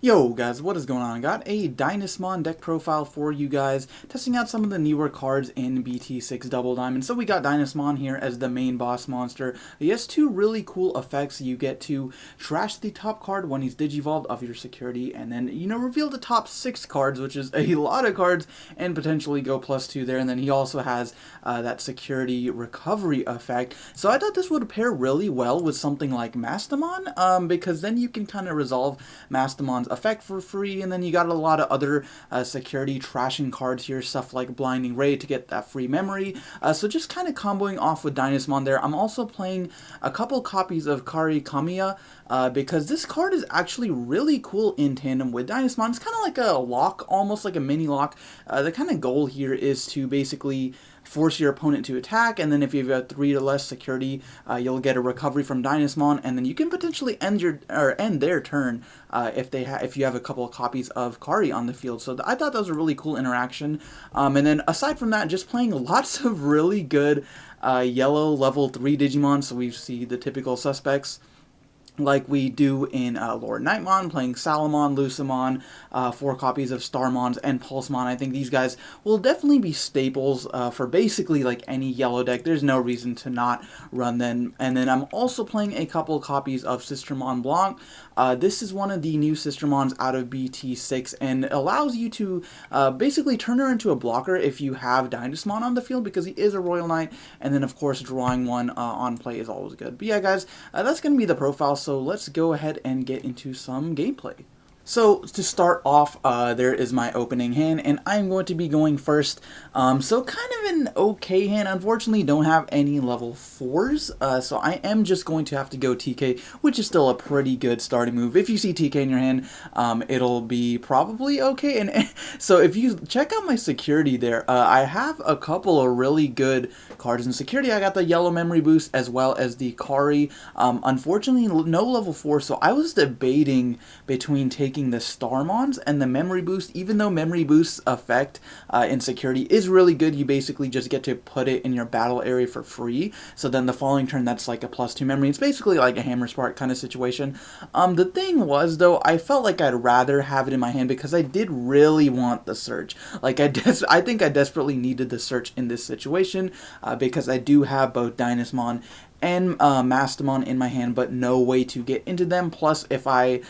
Yo guys, what is going on? I got a Dynasmon deck profile for you guys, testing out some of the newer cards in BT6 Double Diamond. So we got Dynasmon here as the main boss monster. He has two really cool effects. You get to trash the top card when he's digivolved of your security, and then, reveal the top 6 cards, which is a lot of cards, and potentially go +2 there. And then he also has that security recovery effect. So I thought this would pair really well with something like Mastamon, because then you can kind of resolve Mastamon's effect for free, and then you got a lot of other security trashing cards here, stuff like Blinding Ray to get that free memory. So just kind of comboing off with Dynasmon there. I'm also playing a couple copies of Kari Kamiya, because this card is actually really cool in tandem with Dynasmon. It's kind of like a lock, almost like a mini lock. The kind of goal here is to basically force your opponent to attack, and then if you have 3 or less security, you'll get a recovery from Dynasmon, and then you can potentially end their turn if you have a couple of copies of Kari on the field. So I thought that was a really cool interaction. And then aside from that, just playing lots of really good yellow level 3 Digimon. So we see the typical suspects, like we do in Lord Nightmon, playing Salamon, Lucamon, 4 copies of Starmons, and Pulsemon. I think these guys will definitely be staples for basically like any yellow deck. There's no reason to not run them. And then I'm also playing a couple copies of Sistermon Blanc. This is one of the new Sistermons out of BT6, and allows you to basically turn her into a blocker if you have Dynasmon on the field, because he is a Royal Knight, and then of course drawing one on play is always good. But yeah guys, that's going to be the profile. So let's go ahead and get into some gameplay. So to start off, there is my opening hand, and I'm going to be going first. So kind of an okay hand. Unfortunately, don't have any level 4s, so I am just going to have to go TK, which is still a pretty good starting move. If you see TK in your hand, it'll be probably okay. And so if you check out my security there, I have a couple of really good cards in security. I got the yellow memory boost as well as the Kari. Unfortunately, no level 4, so I was debating between taking the Starmons and the memory boost. Even though memory boost's effect in security is really good, you basically just get to put it in your battle area for free, so then the following turn that's like a +2 memory. It's basically like a Hammer Spark kind of situation. The thing was though, I felt like I'd rather have it in my hand because I did really want the search. Like I think I desperately needed the search in this situation, because I do have both Dynasmon and Mastamon in my hand, but no way to get into them. Plus if I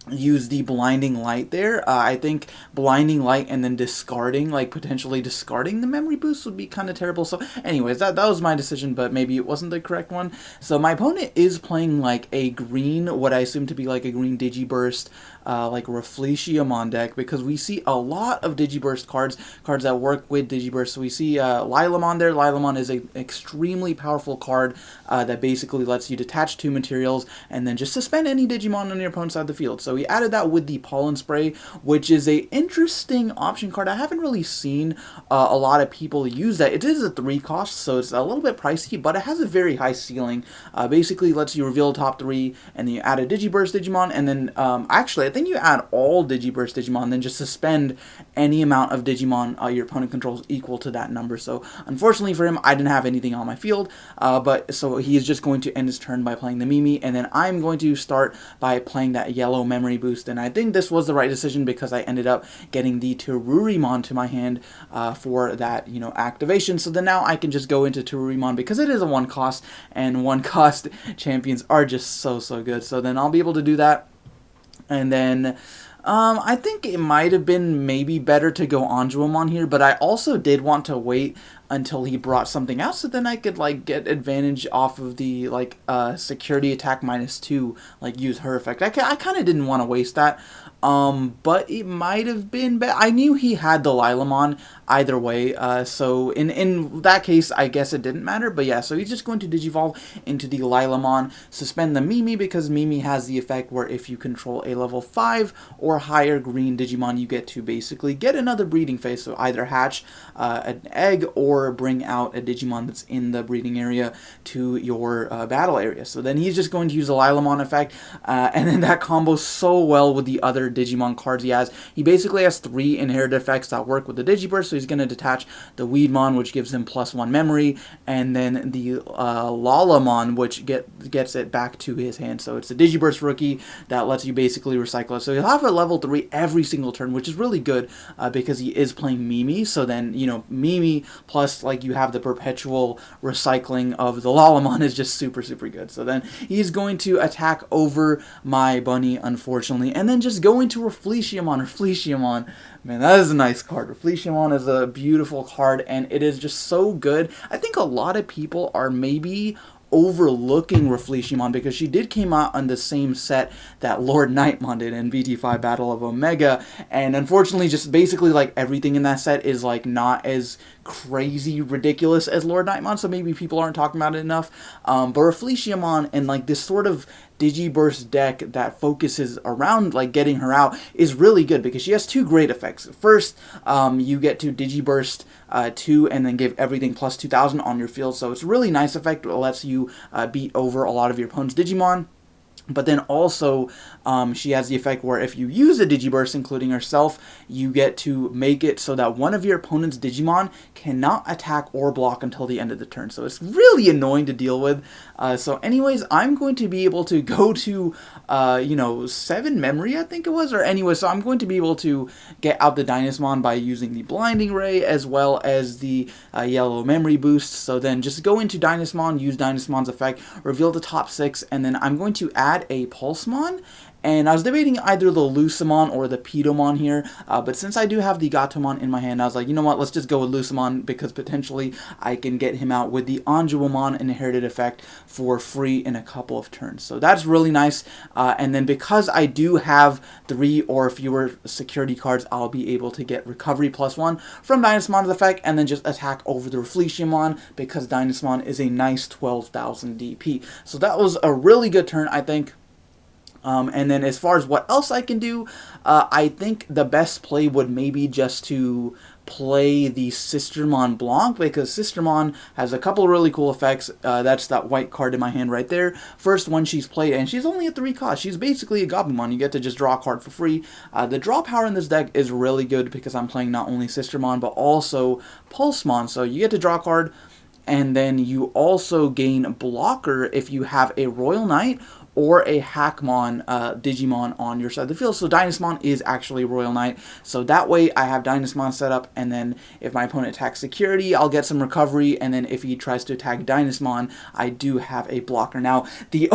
use the Blinding Light there, I think Blinding Light and then discarding, like potentially discarding the memory boost would be kind of terrible. So anyways, that was my decision, but maybe it wasn't the correct one. So my opponent is playing like a green, what I assume to be like a green Digiburst, like Rafflesiamon deck, because we see a lot of Digiburst cards that work with Digiburst. So we see Lilamon there. Lilamon is an extremely powerful card that basically lets you detach 2 materials and then just suspend any Digimon on your opponent's side of the field. So we added that with the Pollen Spray, which is a interesting option card. I haven't really seen a lot of people use that. It is a 3 cost, so it's a little bit pricey, but it has a very high ceiling. Basically lets you reveal top 3, and then you add a Digiburst Digimon, and then actually I think you add all Digiburst Digimon, then just suspend any amount of Digimon your opponent controls equal to that number. So unfortunately for him, I didn't have anything on my field, but so he is just going to end his turn by playing the Mimi, and then I'm going to start by playing that yellow memory boost. And I think this was the right decision because I ended up getting the Terurimon to my hand for that activation. So then now I can just go into Terurimon because it is a 1 cost, and 1 cost champions are just so good. So then I'll be able to do that. And then I think it might have been maybe better to go Anjuamon here, but I also did want to wait until he brought something else, so then I could like get advantage off of the like security attack -2, like use her effect. I kind of didn't want to waste that, but it might have been better. I knew he had the Lilamon either way, so in that case I guess it didn't matter. But yeah, so he's just going to Digivolve into the Lilamon, suspend the Mimi, because Mimi has the effect where if you control a level 5 or higher green Digimon, you get to basically get another breeding phase, so either hatch an egg or or bring out a Digimon that's in the breeding area to your battle area. So then he's just going to use a Lilamon effect, and then that combos so well with the other Digimon cards he has. He basically has 3 inherited effects that work with the Digiburst, so he's going to detach the Weedmon, which gives him +1 memory, and then the Lalamon, which gets it back to his hand. So it's a Digiburst rookie that lets you basically recycle it. So he'll have a level 3 every single turn, which is really good because he is playing Mimi. So then, you know, Mimi plus like you have the perpetual recycling of the Lalamon is just super, super good. So then he's going to attack over my bunny, unfortunately, and then just go into Refletiamon. Refletiamon, man, that is a nice card. Refletiamon is a beautiful card, and it is just so good. I think a lot of people are maybe overlooking Refletiamon because she did came out on the same set that Lord Nightmon did in BT5 Battle of Omega, and unfortunately just basically like everything in that set is like not as crazy ridiculous as Lord Nightmon, so maybe people aren't talking about it enough. But Refletiamon and like this sort of Digiburst deck that focuses around like getting her out is really good because she has 2 great effects. First, you get to Digiburst 2 and then give everything plus 2000 on your field, so it's a really nice effect. It lets you beat over a lot of your opponent's Digimon. But then also, she has the effect where if you use a Digiburst, including herself, you get to make it so that one of your opponent's Digimon cannot attack or block until the end of the turn. So it's really annoying to deal with. So anyways, I'm going to be able to go to, 7 memory, I think it was. Or anyway, so I'm going to be able to get out the Dynasmon by using the Blinding Ray as well as the yellow memory boost. So then just go into Dynasmon, use Dynasmon's effect, reveal the top 6, and then I'm going to add a Pulsemon, and I was debating either the Lucamon or the Pedomon here, but since I do have the Gatomon in my hand, I was like, you know what, let's just go with Lucamon because potentially I can get him out with the Anjuamon inherited effect for free in a couple of turns. So that's really nice, and then because I do have 3 or fewer security cards, I'll be able to get Recovery +1 from Dynasmon's effect, and then just attack over the Refletiamon because Dynasmon is a nice 12,000 DP. So that was a really good turn, I think. And then as far as what else I can do, I think the best play would maybe just to play the Sistermon Blanc, because Sistermon has a couple of really cool effects. That's that white card in my hand right there. First, when she's played, and she's only at 3 cost, she's basically a Gabumon. You get to just draw a card for free. The draw power in this deck is really good because I'm playing not only Sistermon, but also Pulsemon. So you get to draw a card, and then you also gain blocker if you have a Royal Knight or a Hackmon Digimon on your side of the field. So Dynasmon is actually Royal Knight. So that way I have Dynasmon set up, and then if my opponent attacks security, I'll get some recovery, and then if he tries to attack Dynasmon, I do have a blocker. Now, the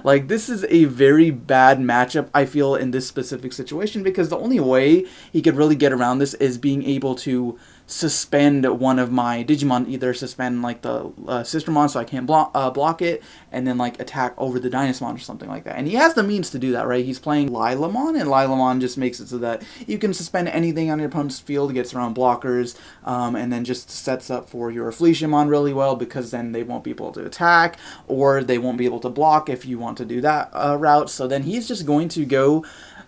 like, this is a very bad matchup, I feel, in this specific situation, because the only way he could really get around this is being able to suspend one of my Digimon, either suspend like the Sistermon so I can't block it, and then like attack over the Dynasmon or something like that. And he has the means to do that, right? He's playing Lilamon, and Lilamon just makes it so that you can suspend anything on your opponent's field, gets around blockers, and then just sets up for your Refletiamon really well, because then they won't be able to attack, or they won't be able to block if you want to do that route. So then he's just going to go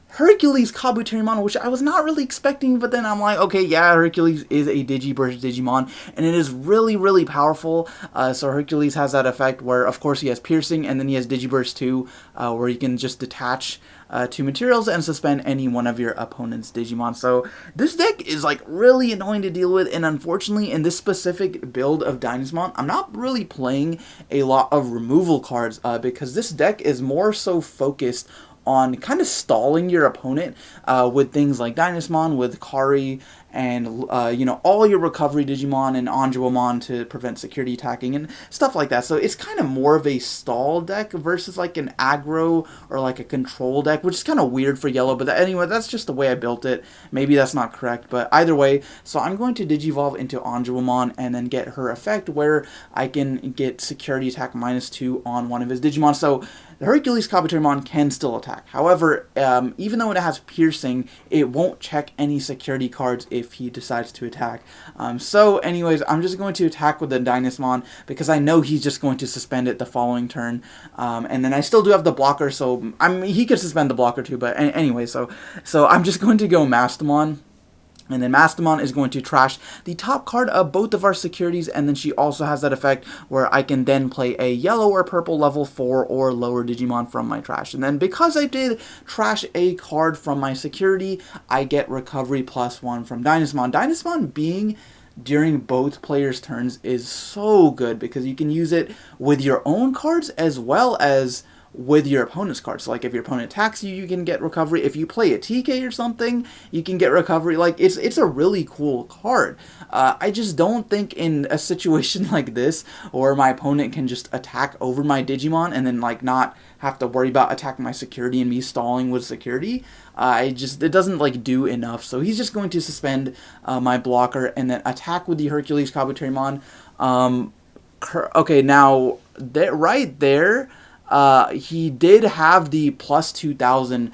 Hercules Kabuterimon, which I was not really expecting, but then I'm like, okay, yeah, Hercules is a Digiburst Digimon, and it is really, really powerful. So Hercules has that effect where, of course, he has Piercing, and then he has Digiburst 2, where you can just detach 2 materials and suspend any one of your opponent's Digimon. So this deck is like really annoying to deal with, and unfortunately in this specific build of Dynasmon, I'm not really playing a lot of removal cards because this deck is more so focused on kind of stalling your opponent with things like Dynasmon, with Kari, and all your recovery Digimon and Anjuamon to prevent security attacking and stuff like that. So it's kind of more of a stall deck versus like an aggro or like a control deck, which is kind of weird for yellow, but anyway, that's just the way I built it. Maybe that's not correct, but either way, so I'm going to Digivolve into Anjuamon and then get her effect where I can get security attack -2 on one of his Digimon. So the Hercules Kabuterimon can still attack. However, even though it has Piercing, it won't check any security cards if he decides to attack. So anyways, I'm just going to attack with the Dynasmon because I know he's just going to suspend it the following turn. And then I still do have the blocker, so he could suspend the blocker too, but anyway, so I'm just going to go Mastamon. And then Mastamon is going to trash the top card of both of our securities, and then she also has that effect where I can then play a yellow or purple level 4 or lower Digimon from my trash. And then because I did trash a card from my security, I get recovery +1 from Dynasmon. Dynasmon being during both players' turns is so good because you can use it with your own cards as well as with your opponent's cards. So like if your opponent attacks you, you can get recovery. If you play a TK or something, you can get recovery. Like it's a really cool card. I just don't think in a situation like this where my opponent can just attack over my Digimon and then like not have to worry about attacking my security and me stalling with security. It doesn't like do enough. So he's just going to suspend my blocker and then attack with the Hercules Kabuterimon. Okay, now right there. He did have the +2000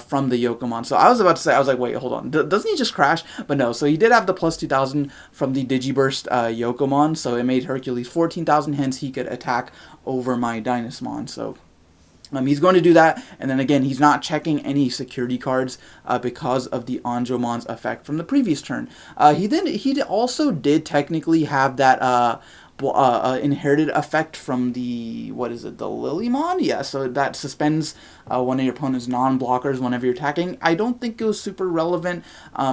from the Yokomon. So I was about to say, I was like, wait, hold on. Doesn't he just crash? But no, so he did have the +2000 from the Digiburst Yokomon. So it made Hercules 14,000, hence he could attack over my Dynasmon. So he's going to do that, and then again, he's not checking any security cards because of the Anjomon's effect from the previous turn. He also did technically have that inherited effect from the, what is it, the Lilymon? Yeah, so that suspends one of your opponent's non-blockers whenever you're attacking. I don't think it was super relevant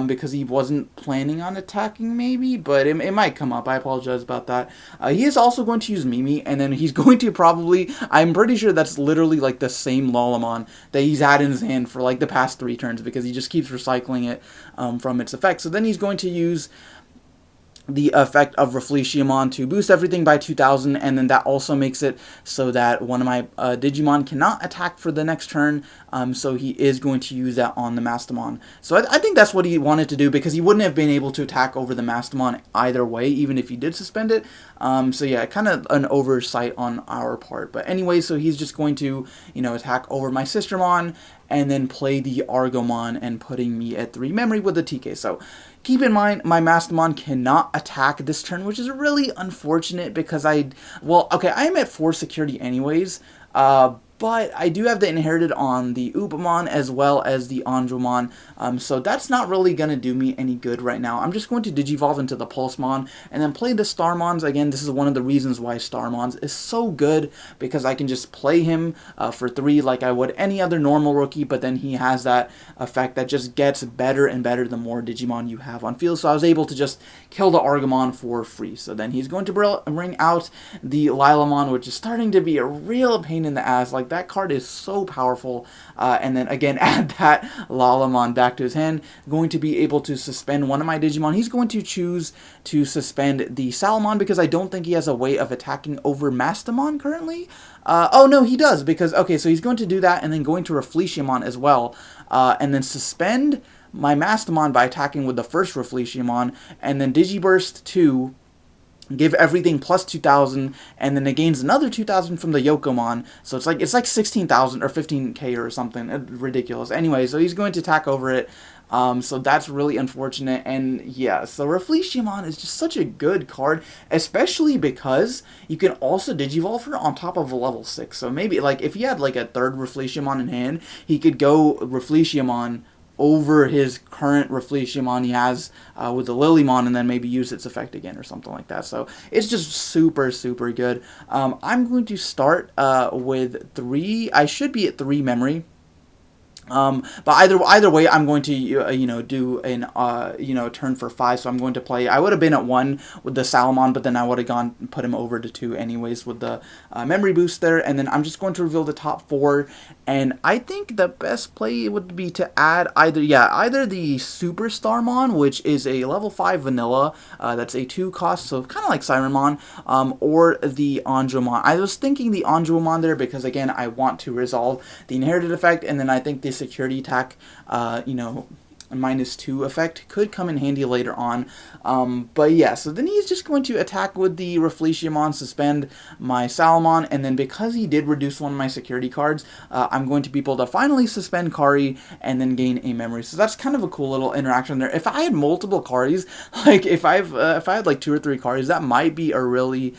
because he wasn't planning on attacking maybe, but it might come up. I apologize about that. He is also going to use Mimi, and then he's going to probably, I'm pretty sure that's literally like the same Lolamon that he's had in his hand for like the past 3 turns because he just keeps recycling it from its effect. So then he's going to use the effect of Rafflesiamon to boost everything by 2000, and then that also makes it so that one of my Digimon cannot attack for the next turn, so he is going to use that on the Mastamon. So I think that's what he wanted to do because he wouldn't have been able to attack over the Mastamon either way, even if he did suspend it. So yeah, kind of an oversight on our part. But anyway, so he's just going to, attack over my Sistermon, and then play the Argomon and putting me at 3 memory with the TK. So keep in mind, my Mastamon cannot attack this turn, which is really unfortunate because I am at 4 security anyways, but I do have the inherited on the Upamon as well as the Anjomon, so that's not really going to do me any good right now. I'm just going to Digivolve into the Pulsemon and then play the Starmons. Again, this is one of the reasons why Starmons is so good, because I can just play him for 3 like I would any other normal rookie, but then he has that effect that just gets better and better the more Digimon you have on field, so I was able to just kill the Argomon for free. So then he's going to bring out the Lilamon, which is starting to be a real pain in the ass. Like, that card is so powerful, and then again add that Lalamon back to his hand, going to be able to suspend one of my Digimon. He's going to choose to suspend the Salamon because I don't think he has a way of attacking over Mastamon currently. Oh no, he does, because, okay, so he's going to do that and then going to Rafflesiamon as well, and then suspend my Mastamon by attacking with the first Rafflesiamon, and then Digiburst 2, give everything +2000, and then it gains another 2000 from the Yokomon, so it's like 16,000 or 15k or something ridiculous. Anyway, so he's going to attack over it, so that's really unfortunate. And yeah, so Rafflesiamon is just such a good card, especially because you can also Digivolve her on top of a level 6. So maybe like if he had like a 3rd Rafflesiamon in hand, he could go Rafflesiamon over his current Rafflesiamon he has with the Lilymon, and then maybe use its effect again or something like that. So it's just super, super good. I'm going to start with 3. I should be at 3 memory. But either way, I'm going to do an turn for 5. So I'm going to play. I would have been at 1 with the Salamon, but then I would have gone and put him over to 2 anyways with the memory boost there. And then I'm just going to reveal the top 4. And I think the best play would be to add either the Super Starmon, which is a level 5 vanilla. That's a 2 cost, so kind of like Sirenmon, or the Anjomon. I was thinking the Anjomon there because again, I want to resolve the inherited effect, and then I think the security attack, -2 effect could come in handy later on. But yeah, so then he's just going to attack with the Rafflesiamon, suspend my Salamon, and then because he did reduce one of my security cards, I'm going to be able to finally suspend Kari and then gain a memory. So that's kind of a cool little interaction there. If I had multiple Karis, like if I had like 2 or 3 Karis, that might be a really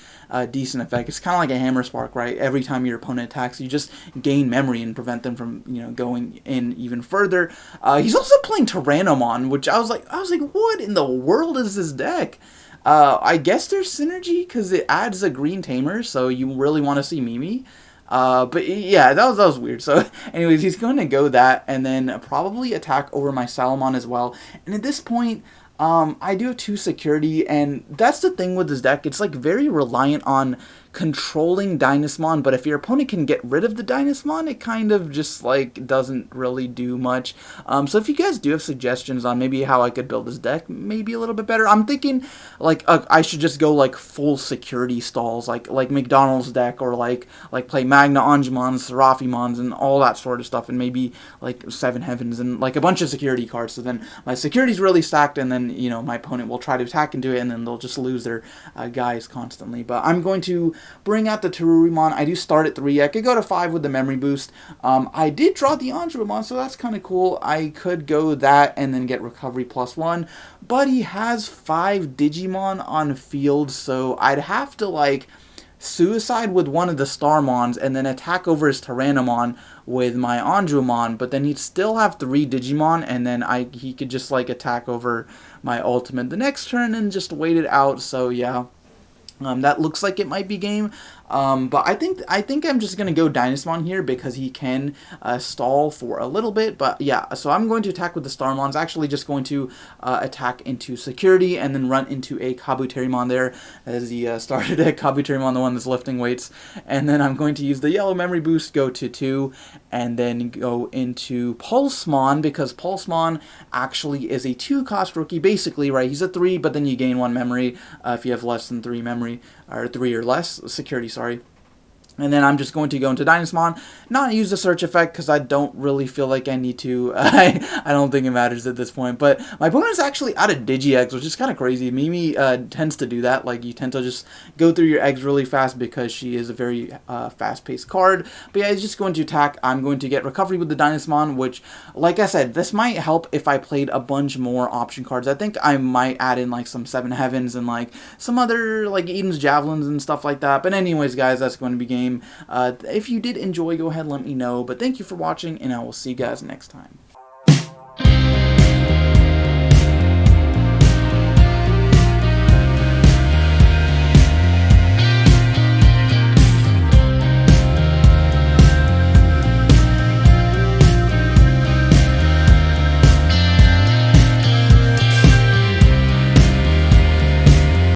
decent effect. It's kind of like a Hammer Spark, right? Every time your opponent attacks, you just gain memory and prevent them from going in even further. He's also playing Tyrannomon, which I was like, what in the world is this deck? I guess there's synergy because it adds a green tamer, so you really want to see Mimi. But yeah, that was weird. So anyways, he's going to go that and then probably attack over my Salamon as well. And at this point, I do have 2 security, and that's the thing with this deck. It's like very reliant on controlling Dynasmon, but if your opponent can get rid of the Dynasmon, it kind of just like doesn't really do much. So if you guys do have suggestions on maybe how I could build this deck maybe a little bit better, I'm thinking like I should just go like full security stalls, like McDonald's deck, or like play Magna Angemons, Seraphimons, and all that sort of stuff, and maybe like 7 Heavens and like a bunch of security cards. So then my security's really stacked, and then you know my opponent will try to attack into it, and then they'll just lose their guys constantly. But I'm going to bring out the Terurumon. I do start at 3. I could go to 5 with the memory boost. I did draw the Angemon, so that's kind of cool. I could go that and then get recovery +1, but he has 5 Digimon on field, so I'd have to like suicide with one of the Starmons and then attack over his Tyrannomon with my Angemon, but then he'd still have 3 Digimon, and then he could just like attack over my ultimate the next turn and just wait it out. So yeah. That looks like it might be game, but I think I'm just gonna go Dynasmon here because he can stall for a little bit. But yeah, so I'm going to attack with the Starmons. Actually, just going to attack into security and then run into a Kabuterimon there as the starter deck. Kabuterimon, the one that's lifting weights, and then I'm going to use the yellow memory boost, go to 2, and then go into Pulsemon because Pulsemon actually is a 2-cost rookie, basically, right? He's a 3, but then you gain 1 memory if you have less than 3 memory. Or 3 or less security, sorry. And then I'm just going to go into Dynasmon, not use the search effect because I don't really feel like I need to. I don't think it matters at this point. But my opponent's actually out of Digi-Eggs, which is kind of crazy. Mimi tends to do that. Like, you tend to just go through your eggs really fast because she is a very fast-paced card. But yeah, he's just going to attack. I'm going to get recovery with the Dynasmon, which, like I said, this might help if I played a bunch more option cards. I think I might add in, like, some 7 Heavens and, like, some other, like, Eden's Javelins and stuff like that. But anyways, guys, that's going to be game. If you did enjoy, go ahead and let me know. But thank you for watching, and I will see you guys next time.